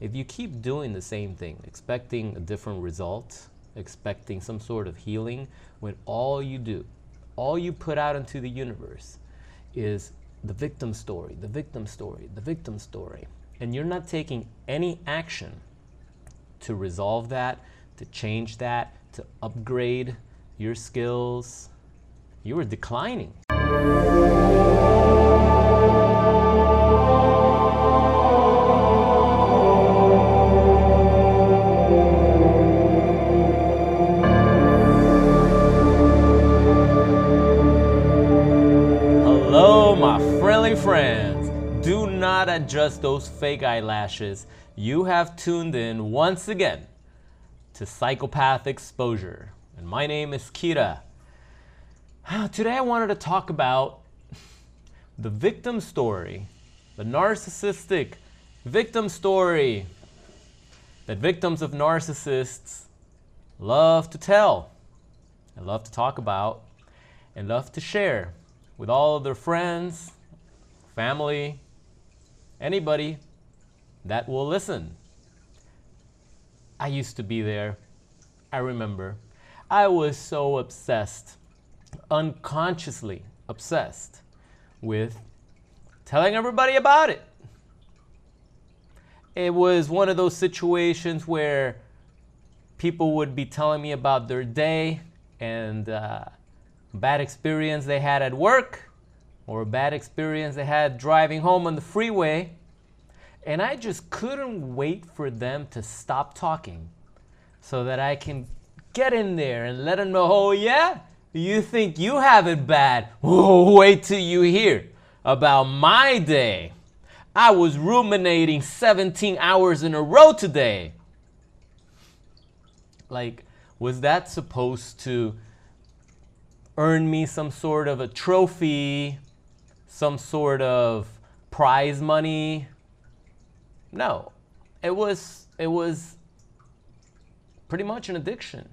If you keep doing the same thing, expecting a different result, expecting some sort of healing, when all you do, all you put out into the universe is the victim story, the victim story, the victim story, and you're not taking any action to resolve that, to change that, to upgrade your skills, you are declining. Hello, my friendly friends. Do not adjust those fake eyelashes. You have tuned in once again to Psychopath Exposure. And my name is Kira. Today I wanted to talk about the victim story, the narcissistic victim story that victims of narcissists love to tell and love to talk about and love to share with all of their friends, family, anybody that will listen. I used to be there. I remember. I was so obsessed, unconsciously obsessed with telling everybody about it. It was one of those situations where people would be telling me about their day and bad experience they had at work or a bad experience they had driving home on the freeway. And I just couldn't wait for them to stop talking so that I can get in there and let them know, oh yeah, you think you have it bad? Oh, wait till you hear about my day. I was ruminating 17 hours in a row today. Like, was that supposed to earn me some sort of a trophy, some sort of prize money? No, it was pretty much an addiction.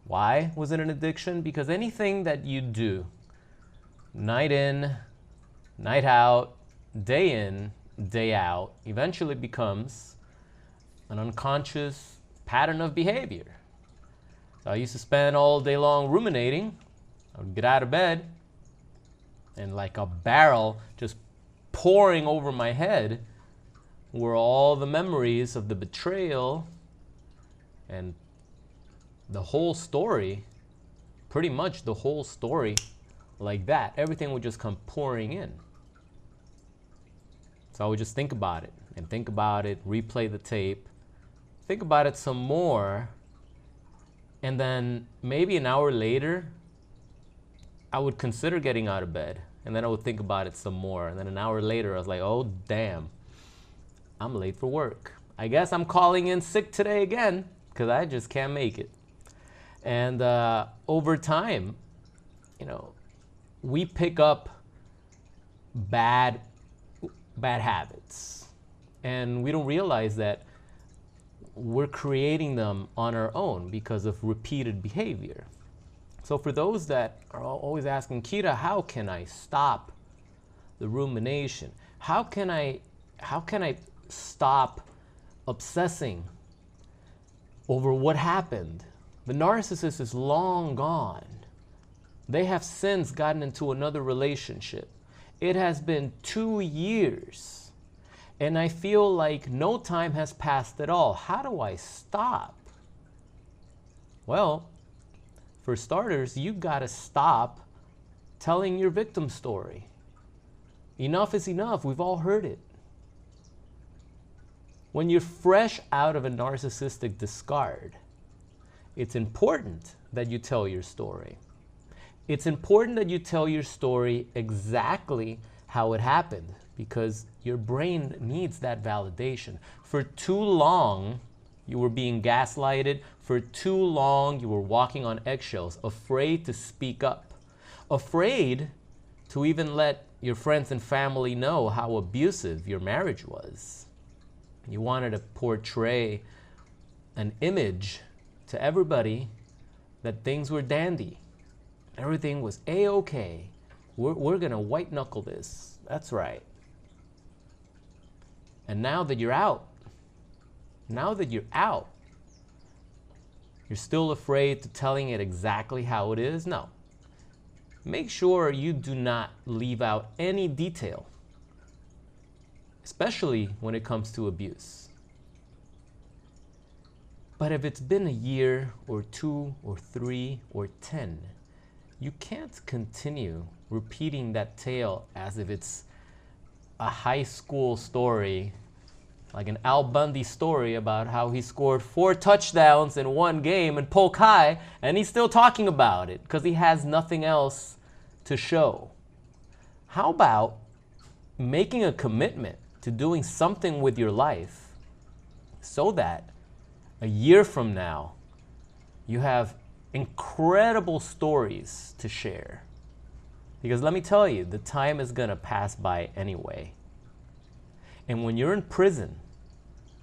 Why was it an addiction? Because anything that you do, night in, night out, day in, day out, eventually becomes an unconscious pattern of behavior. So I used to spend all day long ruminating. I would get out of bed and like a barrel just pouring over my head were all the memories of the betrayal and the whole story, pretty much the whole story like that. Everything would just come pouring in. So I would just think about it and think about it, replay the tape, think about it some more, and then maybe an hour later, I would consider getting out of bed, and then I would think about it some more, and then an hour later, I was like, oh damn, I'm late for work. I guess I'm calling in sick today again, because I just can't make it. And over time, we pick up bad habits, and we don't realize that we're creating them on our own because of repeated behavior. So for those that are always asking, Kira, how can I stop the rumination? How can I stop obsessing over what happened? The narcissist is long gone. They have since gotten into another relationship. It has been 2 years, and I feel like no time has passed at all. How do I stop? Well, for starters, you gotta stop telling your victim story. Enough is enough. We've all heard it. When you're fresh out of a narcissistic discard, it's important that you tell your story. It's important that you tell your story exactly how it happened, because your brain needs that validation. For too long, you were being gaslighted. For too long, you were walking on eggshells, afraid to speak up, afraid to even let your friends and family know how abusive your marriage was. You wanted to portray an image to everybody that things were dandy. Everything was A-okay. We're going to white knuckle this. That's right. And now that you're out, Now that you're out, you're still afraid to telling it exactly how it is? No. Make sure you do not leave out any detail, especially when it comes to abuse. But if it's been a year or 2 or 3 or 10, you can't continue repeating that tale as if it's a high school story, like an Al Bundy story about how he scored 4 touchdowns in one game in Polk High, and he's still talking about it because he has nothing else to show. How about making a commitment to doing something with your life so that a year from now you have incredible stories to share? Because let me tell you, the time is gonna pass by anyway. And when you're in prison,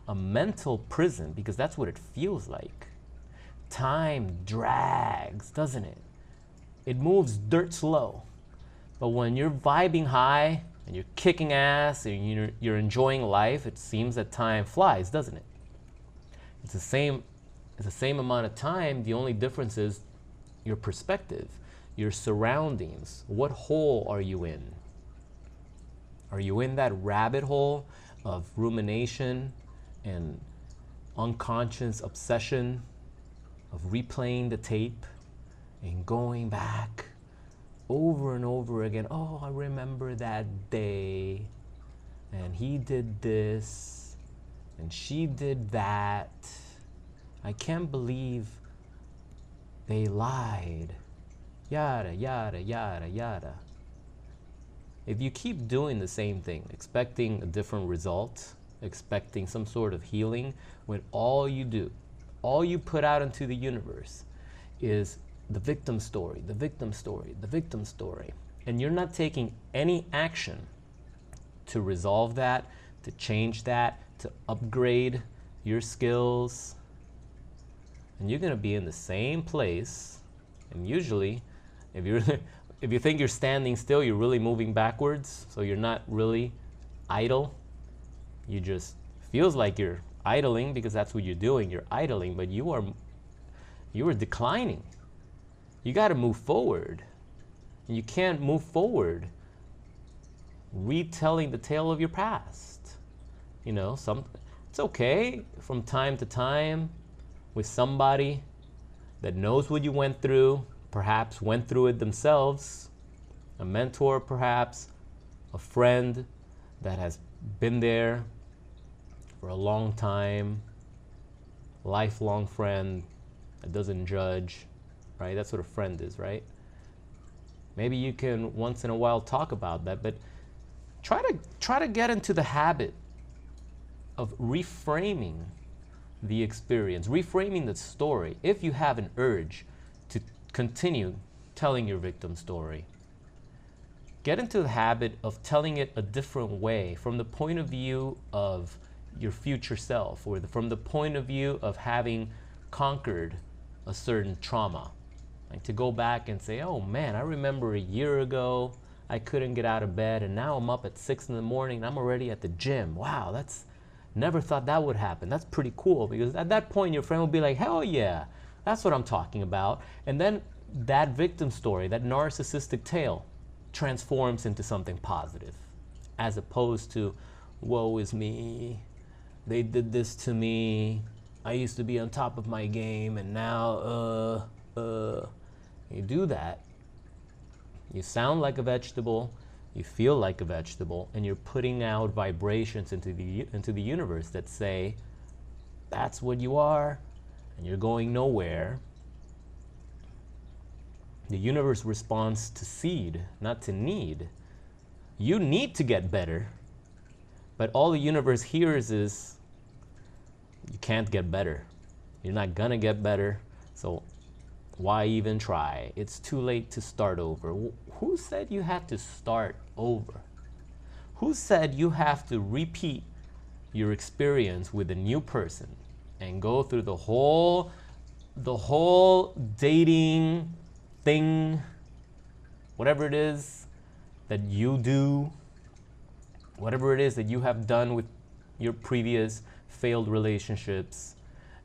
a mental prison, because that's what it feels like, time drags, doesn't it? It moves dirt slow. But when you're vibing high and you're kicking ass and you're enjoying life, it seems that time flies, doesn't it? It's the same amount of time. The only difference is your perspective, your surroundings. What hole are you in? Are you in that rabbit hole of rumination and unconscious obsession of replaying the tape and going back over and over again? Oh, I remember that day, and he did this, and she did that. I can't believe they lied. Yada, yada, yada, yada. If you keep doing the same thing, expecting a different result, expecting some sort of healing, when all you do, all you put out into the universe is the victim story, the victim story, the victim story, and you're not taking any action to resolve that, to change that, to upgrade your skills, and you're gonna be in the same place. And usually, if you think you're standing still, you're really moving backwards, so you're not really idle. You just feels like you're idling because that's what you're doing. You're idling, but you are declining. You got to move forward. You can't move forward retelling the tale of your past. You know, it's okay from time to time with somebody that knows what you went through, perhaps went through it themselves, a mentor perhaps, a friend that has been there for a long time, lifelong friend that doesn't judge, right? That's what a friend is, right? Maybe you can once in a while talk about that, but try to get into the habit of reframing the experience, reframing the story, if you have an urge to continue telling your victim story. Get into the habit of telling it a different way, from the point of view of your future self, or from the point of view of having conquered a certain trauma. Like to go back and say, oh man, I remember a year ago I couldn't get out of bed, and now I'm up at 6 in the morning and I'm already at the gym. Wow, never thought that would happen. That's pretty cool, because at that point your friend will be like, hell yeah, that's what I'm talking about. And then that victim story, that narcissistic tale, transforms into something positive, as opposed to, woe is me, they did this to me, I used to be on top of my game, and now, you do that, you sound like a vegetable, you feel like a vegetable, and you're putting out vibrations into the universe that say, that's what you are, and you're going nowhere. The universe responds to seed, not to need. You need to get better, but all the universe hears is, you can't get better. You're not gonna get better, so why even try? It's too late to start over. Who said you had to start over? Who said you have to repeat your experience with a new person and go through the whole dating thing, whatever it is that you do, whatever it is that you have done with your previous failed relationships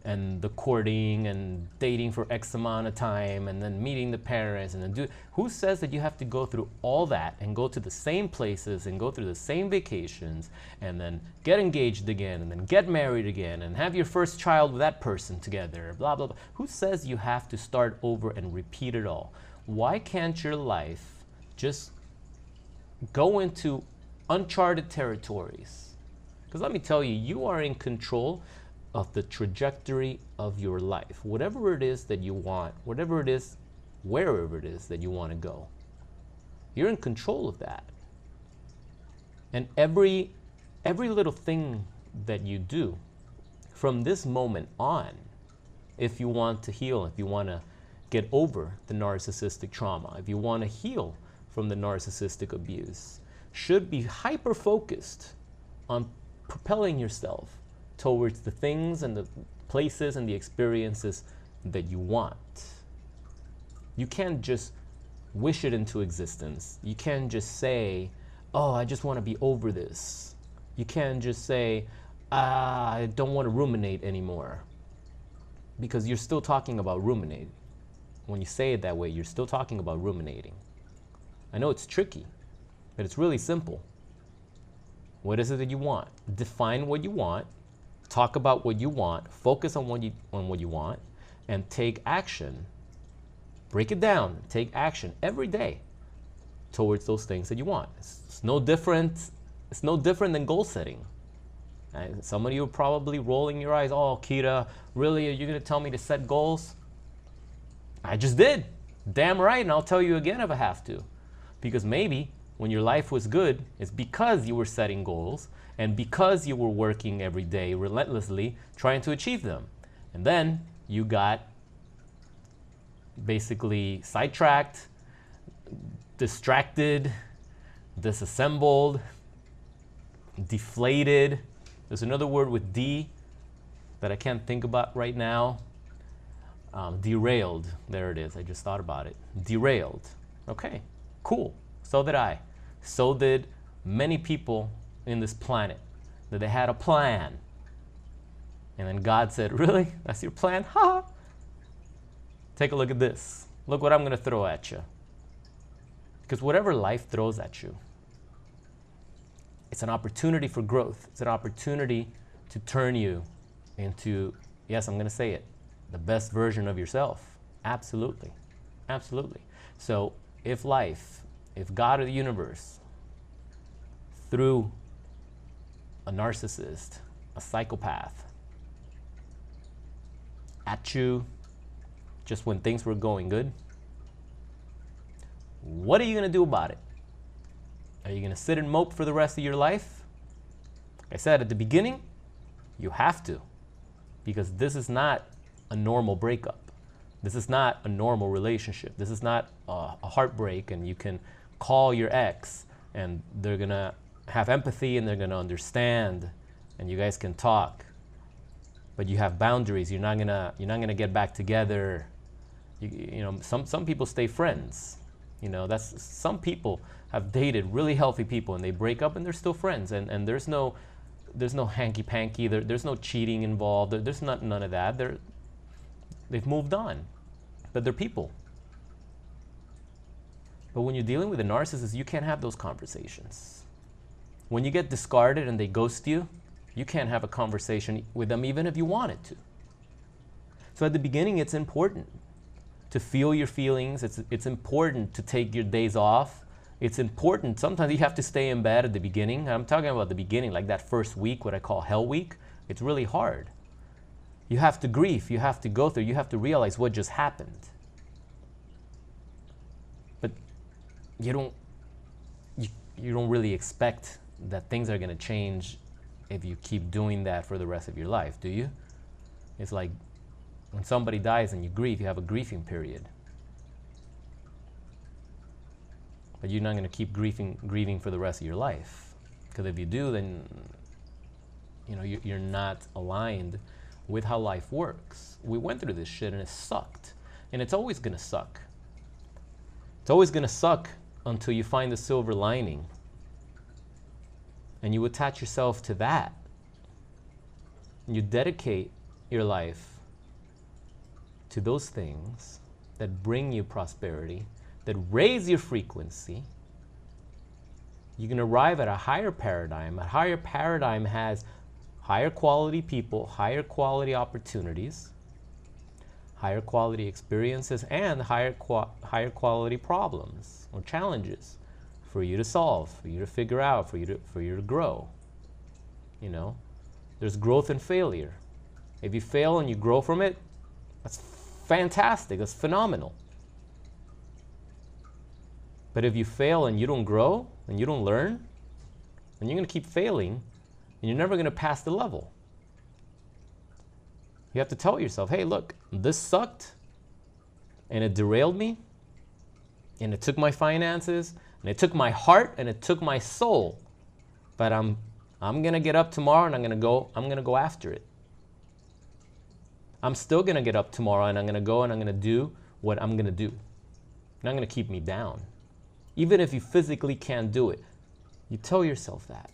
and the courting and dating for X amount of time and then meeting the parents and then who says that you have to go through all that and go to the same places and go through the same vacations and then get engaged again and then get married again and have your first child with that person together, blah, blah, blah. Who says you have to start over and repeat it all? Why can't your life just go into uncharted territories? Because let me tell you, you are in control of the trajectory of your life. Whatever it is that you want, whatever it is, wherever it is that you want to go, you're in control of that. And every little thing that you do from this moment on, if you want to heal, if you want to get over the narcissistic trauma, if you want to heal from the narcissistic abuse, should be hyper-focused on propelling yourself towards the things and the places and the experiences that you want. You can't just wish it into existence. You can't just say, oh, I just want to be over this. You can't just say, I don't want to ruminate anymore. Because you're still talking about ruminating. When you say it that way, you're still talking about ruminating. I know it's tricky, but it's really simple. What is it that you want? Define what you want. Talk about what you want, focus on what you want, and take action. Break it down, take action every day towards those things that you want. It's no different than goal setting. And some of you are probably rolling your eyes, oh, Kira, really, are you going to tell me to set goals? I just did. Damn right, and I'll tell you again if I have to. Because maybe when your life was good, it's because you were setting goals and because you were working every day relentlessly trying to achieve them. And then you got basically sidetracked, distracted, disassembled, deflated. There's another word with D that I can't think about right now. Derailed. There it is. I just thought about it. Derailed. Okay, cool. So did I. So did many people in this planet, that they had a plan. And then God said, really? That's your plan? Ha! Take a look at this. Look what I'm going to throw at you. Because whatever life throws at you, it's an opportunity for growth. It's an opportunity to turn you into, yes, I'm going to say it, the best version of yourself. Absolutely. Absolutely. So if God or the universe threw a narcissist, a psychopath at you just when things were going good, what are you going to do about it? Are you going to sit and mope for the rest of your life? Like I said at the beginning, you have to, because this is not a normal breakup. This is not a normal relationship. This is not a heartbreak and you can call your ex and they're going to have empathy and they're going to understand and you guys can talk. But you have boundaries. You're not going to get back together. You know, some people stay friends. You know, some people have dated really healthy people and they break up and they're still friends and there's no hanky-panky, there's no cheating involved, there's none of that. They've moved on, but they're people. But when you're dealing with a narcissist, you can't have those conversations. When you get discarded and they ghost you, you can't have a conversation with them even if you wanted to. So at the beginning, it's important to feel your feelings. It's important to take your days off. It's important. Sometimes you have to stay in bed at the beginning. I'm talking about the beginning, like that first week, what I call hell week. It's really hard. You have to grieve. You have to go through. You have to realize what just happened. But you don't really expect that things are going to change if you keep doing that for the rest of your life, do you? It's like when somebody dies and you grieve, you have a grieving period. But you're not going to keep grieving for the rest of your life. Because if you do, then you're not aligned with how life works. We went through this shit and it sucked. And it's always going to suck. It's always going to suck until you find the silver lining. And you attach yourself to that. you dedicate your life to those things that bring you prosperity, that raise your frequency, you can arrive at a higher paradigm. A higher paradigm has higher quality people, higher quality opportunities, higher quality experiences, and higher quality problems or challenges for you to solve, for you to figure out, for you to grow. You know, there's growth and failure. If you fail and you grow from it, that's fantastic, that's phenomenal. But if you fail and you don't grow and you don't learn, then you're going to keep failing and you're never going to pass the level. You have to tell yourself, hey, look, this sucked and it derailed me and it took my finances and it took my heart and it took my soul. But I'm going to get up tomorrow and I'm going to go after it. I'm still going to get up tomorrow and I'm going to go and I'm going to do what I'm going to do. You're not going to keep me down. Even if you physically can't do it, you tell yourself that.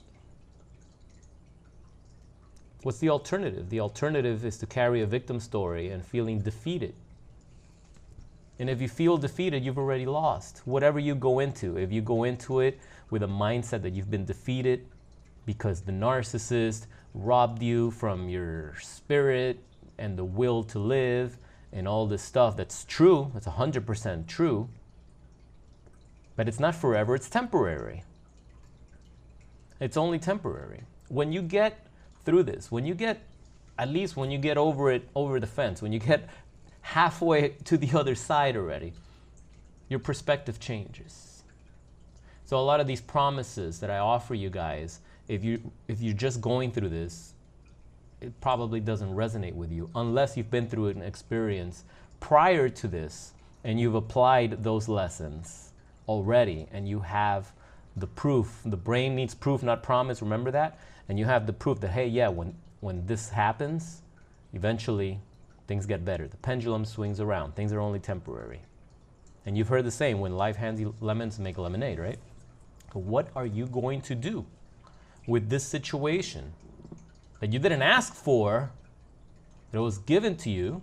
What's the alternative? The alternative is to carry a victim story and feeling defeated. And if you feel defeated, you've already lost. Whatever you go into, if you go into it with a mindset that you've been defeated because the narcissist robbed you from your spirit and the will to live and all this stuff, that's true, that's 100% true. But it's not forever, it's temporary. It's only temporary. When you get through this, when you get over it, over the fence, when you get halfway to the other side already, your perspective changes. So a lot of these promises that I offer you guys, if you're just going through this, it probably doesn't resonate with you unless you've been through an experience prior to this and you've applied those lessons already and you have the proof. The brain needs proof, not promise. Remember that? And you have the proof that, hey, yeah, when this happens, eventually things get better. The pendulum swings around. Things are only temporary. And you've heard the saying, when life hands you lemons, make lemonade, right? So what are you going to do with this situation that you didn't ask for, that was given to you?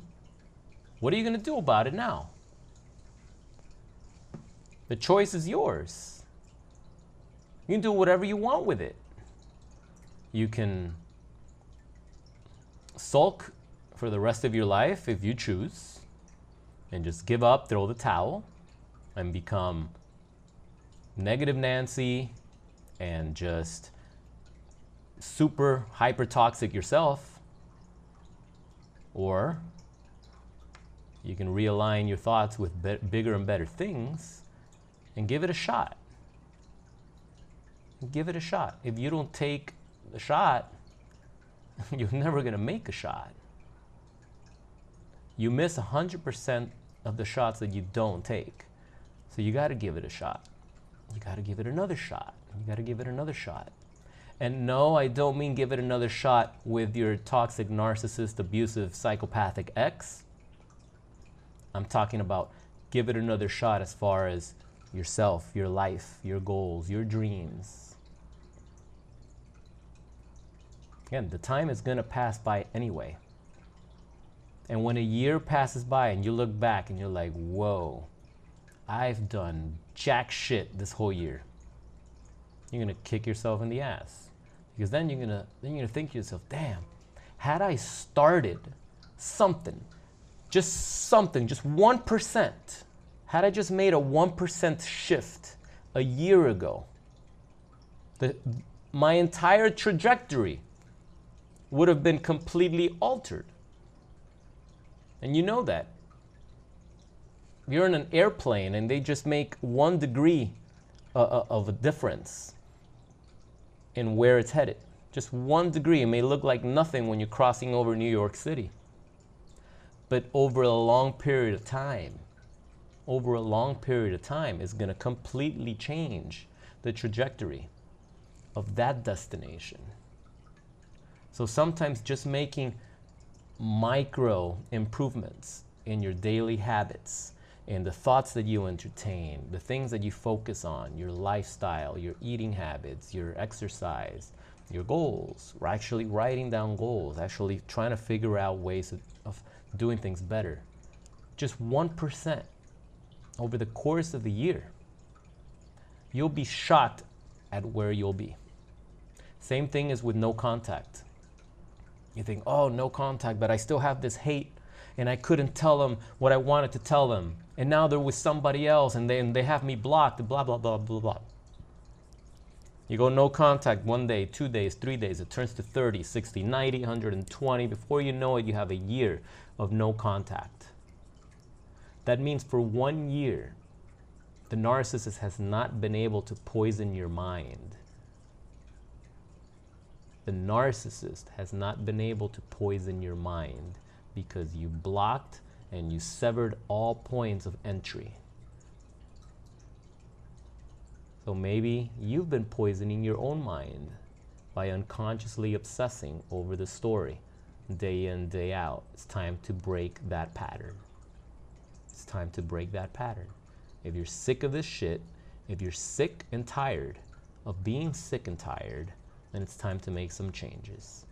What are you going to do about it now? The choice is yours. You can do whatever you want with it. You can sulk for the rest of your life if you choose, and just give up, throw the towel, and become negative Nancy and just super hyper toxic yourself. Or you can realign your thoughts with bigger and better things and give it a shot. Give it a shot. If you don't take the shot, you're never going to make a shot. You miss 100% of the shots that you don't take. So you got to give it a shot. You got to give it another shot. You got to give it another shot. And no, I don't mean give it another shot with your toxic, narcissist, abusive, psychopathic ex. I'm talking about give it another shot as far as yourself, your life, your goals, your dreams. Again, the time is going to pass by anyway. And when a year passes by and you look back and you're like, whoa, I've done jack shit this whole year, you're going to kick yourself in the ass. Because then you're going to think to yourself, damn, had I started something, just 1%, had I just made a 1% shift a year ago, my entire trajectory would have been completely altered. And you know that. You're in an airplane and they just make 1 degree of a difference in where it's headed. Just 1 degree. It may look like nothing when you're crossing over New York City. But over a long period of time, it's going to completely change the trajectory of that destination. So sometimes just making micro improvements in your daily habits, in the thoughts that you entertain, the things that you focus on, your lifestyle, your eating habits, your exercise, your goals. We're actually writing down goals, actually trying to figure out ways of doing things better. Just 1% over the course of the year, you'll be shocked at where you'll be. Same thing as with no contact. You think, oh, no contact, but I still have this hate and I couldn't tell them what I wanted to tell them. And now they're with somebody else and they have me blocked, blah, blah, blah, blah, blah. You go no contact 1 day, 2 days, 3 days, it turns to 30, 60, 90, 120. Before you know it, you have a year of no contact. That means for 1 year, the narcissist has not been able to poison your mind. The narcissist has not been able to poison your mind because you blocked and you severed all points of entry. So maybe you've been poisoning your own mind by unconsciously obsessing over the story day in, day out. It's time to break that pattern. It's time to break that pattern. If you're sick of this shit, if you're sick and tired of being sick and tired, then it's time to make some changes.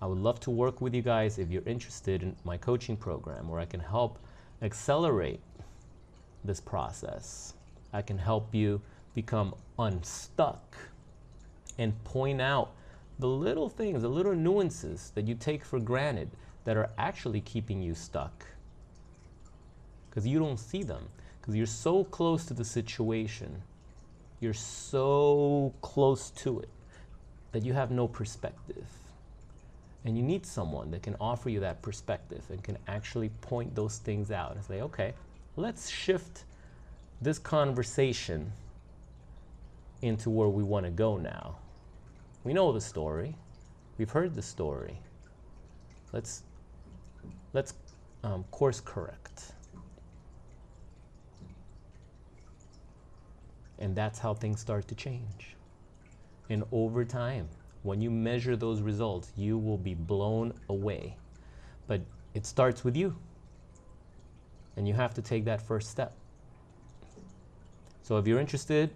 I would love to work with you guys if you're interested in my coaching program where I can help accelerate this process. I can help you become unstuck and point out the little things, the little nuances that you take for granted that are actually keeping you stuck. Because you don't see them, because you're so close to the situation, you're so close to it that you have no perspective. And you need someone that can offer you that perspective and can actually point those things out and say, okay, let's shift this conversation into where we want to go now. We know the story. We've heard the story. Let's course correct. And that's how things start to change. And over time, when you measure those results, you will be blown away. But it starts with you. And you have to take that first step. So if you're interested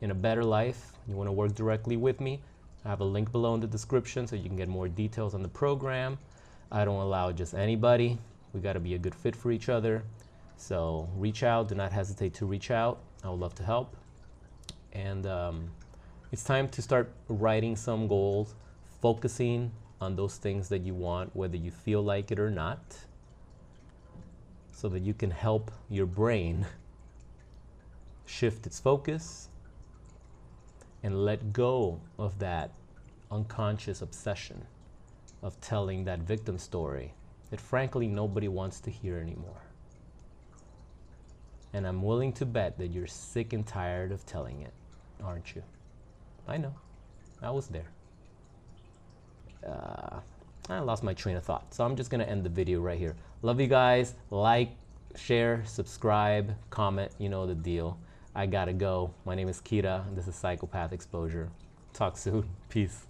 in a better life, you want to work directly with me, I have a link below in the description so you can get more details on the program. I don't allow just anybody. We got to be a good fit for each other. So reach out. Do not hesitate to reach out. I would love to help. And it's time to start writing some goals, focusing on those things that you want, whether you feel like it or not, so that you can help your brain shift its focus and let go of that unconscious obsession of telling that victim story that frankly nobody wants to hear anymore. And I'm willing to bet that you're sick and tired of telling it, aren't you? I know. I was there. I lost my train of thought, so I'm just gonna end the video right here. Love you guys. Like, share, subscribe, comment, you know the deal. I gotta go. My name is Kira, and this is Psychopath Exposure. Talk soon. Peace.